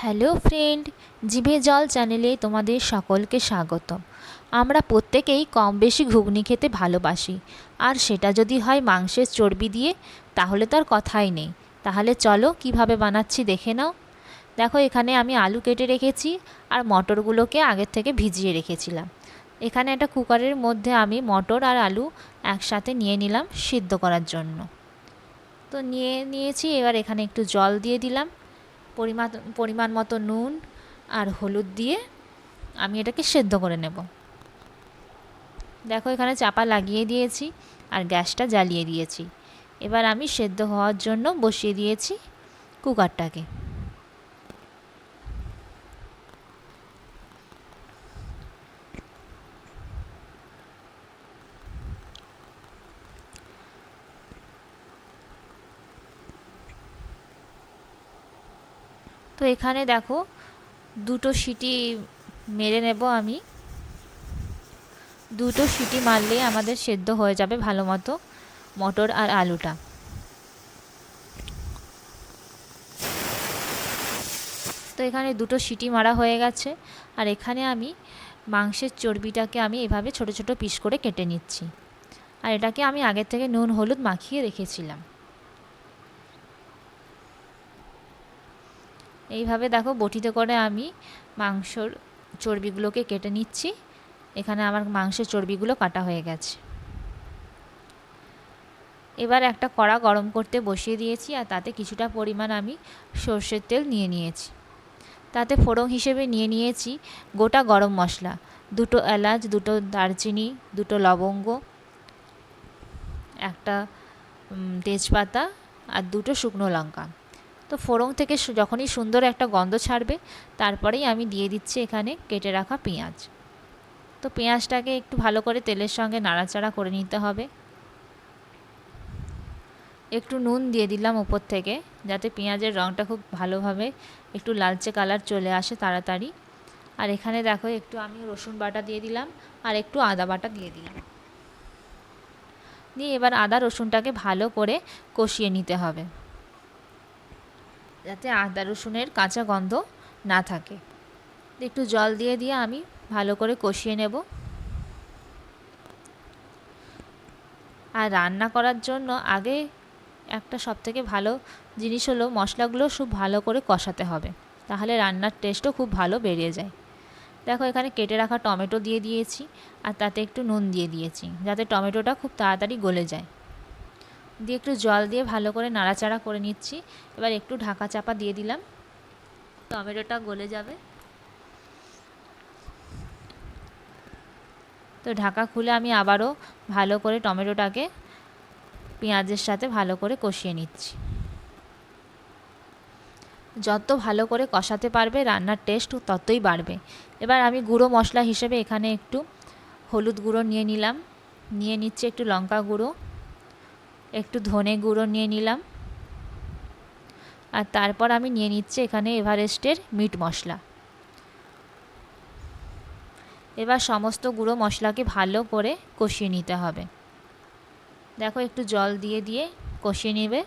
Hello friend, জিভে জল চ্যানেলে তোমাদের সকলকে স্বাগতম। আমরা প্রত্যেকেই কম বেশি ঘুগনি খেতে ভালোবাসি, আর সেটা যদি হয় মাংসের চর্বি দিয়ে তাহলে তো আর কথাই নেই। তাহলে চলো কিভাবে বানাচ্ছি দেখে নাও। দেখো, এখানে আমি আলু কেটে রেখেছি আর মটরগুলোকে আগের থেকে ভিজিয়ে রেখেছিলাম। এখানে একটা কুকারের মধ্যে আমি মটর আর আলু একসাথে নিয়ে নিলাম সিদ্ধ করার জন্য। তো নিয়েছি। এবার এখানে একটু জল দিয়ে দিলাম, পরিমাণ মতো নুন আর হলুদ দিয়ে আমি এটাকে সেদ্ধ করে নেব। দেখো, এখানে চাপা লাগিয়ে দিয়েছি আর গ্যাসটা জ্বালিয়ে দিয়েছি। এবার আমি সেদ্ধ হওয়ার জন্য বসিয়ে দিয়েছি কুকারটাকে। তো এখানে দেখো, দুটো সিটি মেরে নেব আমি। দুটো সিটি মারলেই আমাদের সেদ্ধ হয়ে যাবে ভালো মতো মটর আর আলুটা। তো এখানে দুটো সিটি মারা হয়ে গেছে। আর এখানে আমি মাংসের চর্বিটাকে আমি এভাবে ছোট ছোট পিস করে কেটে নিচ্ছি। আর এটাকে আমি আগের থেকে নুন হলুদ মাখিয়ে রেখেছিলাম। এইভাবে দেখো, বটিতে করে আমি মাংসর চর্বিগুলোকে কেটে নিচ্ছি। এখানে আমার মাংসের চর্বিগুলো কাটা হয়ে গেছে। এবার একটা কড়া গরম করতে বসিয়ে দিয়েছি, আর তাতে কিছুটা পরিমাণ আমি সর্ষের তেল নিয়ে নিয়েছি। তাতে ফোড়ন হিসেবে নিয়ে নিয়েছি গোটা গরম মশলা, দুটো এলাচ, দুটো দারচিনি, দুটো লবঙ্গ, একটা তেজপাতা আর দুটো শুকনো লঙ্কা। তো ফোড়ন থেকে যখনই সুন্দর একটা গন্ধ ছাড়বে, তারপরেই আমি দিয়ে দিচ্ছি এখানে কেটে রাখা পেঁয়াজ। তো পেঁয়াজটাকে একটু ভালো করে তেলের সঙ্গে নাড়াচাড়া করে নিতে হবে। একটু নুন দিয়ে দিলাম উপর থেকে, যাতে পেঁয়াজের রঙটা খুব ভালোভাবে একটু লালচে কালার চলে আসে তাড়াতাড়ি। আর এখানে দেখো, একটু আমি রসুন বাটা দিয়ে দিলাম আর একটু আদা বাটা দিয়ে দিলাম। দিয়ে এবার আদা রসুনটাকে ভালো করে কষিয়ে নিতে হবে, যাতে আদা রসুনের কাঁচা গন্ধ না থাকে। একটু জল দিয়ে দিয়ে আমি ভালো করে কষিয়ে নেব। আর রান্না করার জন্য আগে একটা সবথেকে ভালো জিনিস হলো মশলাগুলো খুব ভালো করে কষাতে হবে, তাহলে রান্নার টেস্টও খুব ভালো বেরিয়ে যায়। দেখো, এখানে কেটে রাখা টমেটো দিয়ে দিয়েছি আর তাতে একটু নুন দিয়ে দিয়েছি, যাতে টমেটোটা খুব তাড়াতাড়ি গলে যায়। দিয়ে একটু জল দিয়ে ভালো করে নাড়াচাড়া করে নিচ্ছি। এবার একটু ঢাকা চাপা দিয়ে দিলাম, টমেটোটা গলে যাবে। তো ঢাকা খুলে আমি আবারও ভালো করে টমেটোটাকে পেঁয়াজের সাথে ভালো করে কষিয়ে নিচ্ছি। যত ভালো করে কষাতে পারবে রান্নার টেস্ট ততই বাড়বে। এবার আমি গুঁড়ো মশলা হিসেবে এখানে একটু হলুদ গুঁড়ো নিয়ে নিলাম, নিয়ে নিচ্ছি একটু লঙ্কা গুঁড়ো, একটু ধনে গুঁড়ো নিয়ে নিলাম, আর তারপর আমি নিয়ে নিচ্ছি এখানে এভারেস্টের মিট মশলা। এবার সমস্ত গুঁড়ো মশলাকে ভালো করে কষিয়ে নিতে হবে। দেখো, একটু জল দিয়ে দিয়ে কষিয়ে নেবে।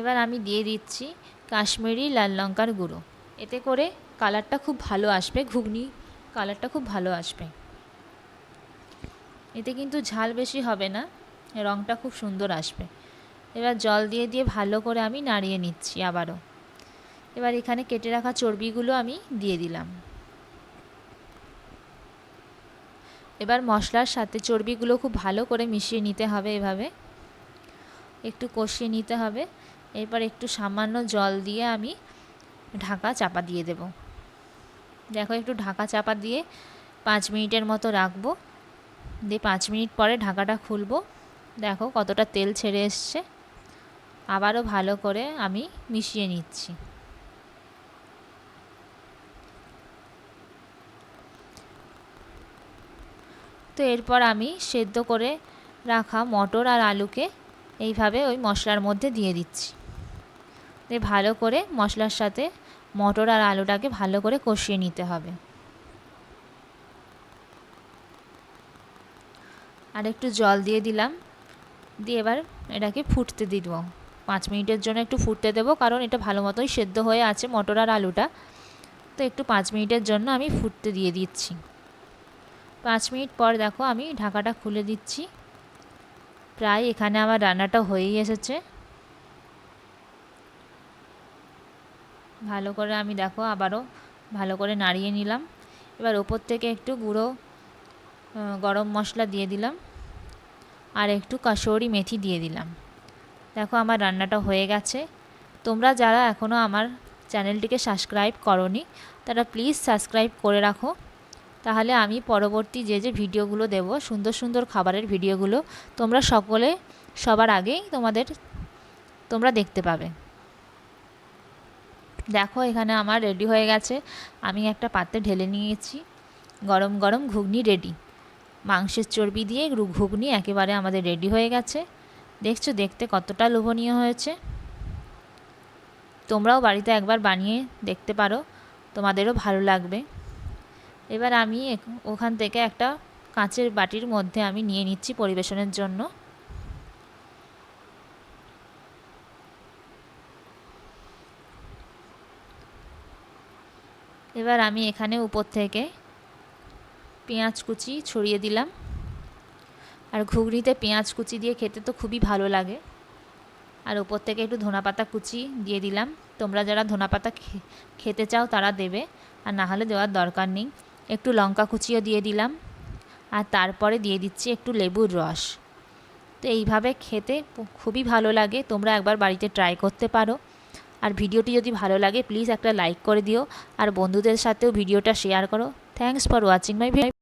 এবার আমি দিয়ে দিচ্ছি কাশ্মীরি লাল লঙ্কার গুঁড়ো। এতে করে কালারটা খুব ভালো আসবে, ঘুগনি কালারটা খুব ভালো আসবে। এতে কিন্তু ঝাল বেশি হবে না, রঙটা খুব সুন্দর আসবে। এবার জল দিয়ে দিয়ে ভালো করে আমি নাড়িয়ে নিচ্ছি আবারও। এবার এখানে কেটে রাখা চর্বিগুলো আমি দিয়ে দিলাম। এবার মশলার সাথে চর্বিগুলো খুব ভালো করে মিশিয়ে নিতে হবে, এভাবে একটু কষিয়ে নিতে হবে। এরপর একটু সামান্য জল দিয়ে আমি ঢাকা চাপা দিয়ে দেব। দেখো, একটু ঢাকা চাপা দিয়ে 5 মিনিটের মতো রাখবো। দিয়ে 5 মিনিট পরে ঢাকাটা খুলবো। দেখো কতটা তেল ছেড়ে এসছে। আবারও ভালো করে আমি মিশিয়ে নিচ্ছি। তো এরপর আমি সেদ্ধ করে রাখা মটর আর আলুকে এইভাবে ওই মশলার মধ্যে দিয়ে দিচ্ছি। দিয়ে ভালো করে মশলার সাথে মটর আর আলুটাকে ভালো করে কষিয়ে নিতে হবে। আর একটু জল দিয়ে দিলাম, দিয়ে এবার এটাকে ফুটতে দিব। 5 মিনিটের জন্য একটু ফুটতে দেবো, কারণ এটা ভালো মতোই সেদ্ধ হয়ে আছে মটর আর আলুটা। তো একটু 5 মিনিটের জন্য আমি ফুটতে দিয়ে দিচ্ছি। 5 মিনিট পর দেখো আমি ঢাকাটা খুলে দিচ্ছি। প্রায় এখানে আমার রান্নাটা হয়েই এসেছে। ভালো করে আমি দেখো আবারও ভালো করে নাড়িয়ে নিলাম। এবার ওপর থেকে একটু গুঁড়ো গরম মশলা দিয়ে দিলাম, আর একটু কাসুরি মেথি দিয়ে দিলাম। দেখো আমার রান্নাটা হয়ে গেছে। তোমরা যারা এখনও আমার চ্যানেলটিকে সাবস্ক্রাইব করোনি তারা প্লিজ সাবস্ক্রাইব করে রাখো, তাহলে আমি পরবর্তী যে ভিডিওগুলো দেব, সুন্দর সুন্দর খাবারের ভিডিওগুলো, তোমরা সকলে সবার আগেই তোমরা দেখতে পাবে। দেখো এখানে আমার রেডি হয়ে গেছে। আমি একটা পাত্রে ঢেলে নিয়েছি। গরম গরম ঘুগনি রেডি। মাংসের চর্বি দিয়ে ঘুগনি একেবারে আমাদের রেডি হয়ে গেছে। দেখছো দেখতে কতটা লোভনীয় হয়েছে। তোমরাও বাড়িতে একবার বানিয়ে দেখতে পারো, তোমাদেরও ভালো লাগবে। এবার আমি ওখান থেকে একটা কাঁচের বাটির মধ্যে আমি নিয়ে নিচ্ছি পরিবেশনের জন্য। এবার আমি এখানে উপর থেকে পেঁয়াজ কুচি ছড়িয়ে দিলাম। আর ঘুগনিতে পেঁয়াজ কুচি দিয়ে খেতে তো খুবই ভালো লাগে। আর উপর থেকে একটু ধনেপাতা কুচি দিয়ে দিলাম। তোমরা যারা ধনেপাতা খেতে চাও তারা দেবে, আর না হলে দেওয়ার দরকার নেই। একটু লঙ্কা কুচিও দিয়ে দিলাম, আর তারপরে দিয়ে দিচ্ছি একটু লেবুর রস। তো এইভাবে খেতে খুবই ভালো লাগে। তোমরা একবার বাড়িতে ট্রাই করতে পারো। আর ভিডিওটি যদি ভালো লাগে প্লিজ একটা লাইক করে দিও, আর বন্ধুদের সাথেও ভিডিওটা শেয়ার করো। Thanks for watching my video.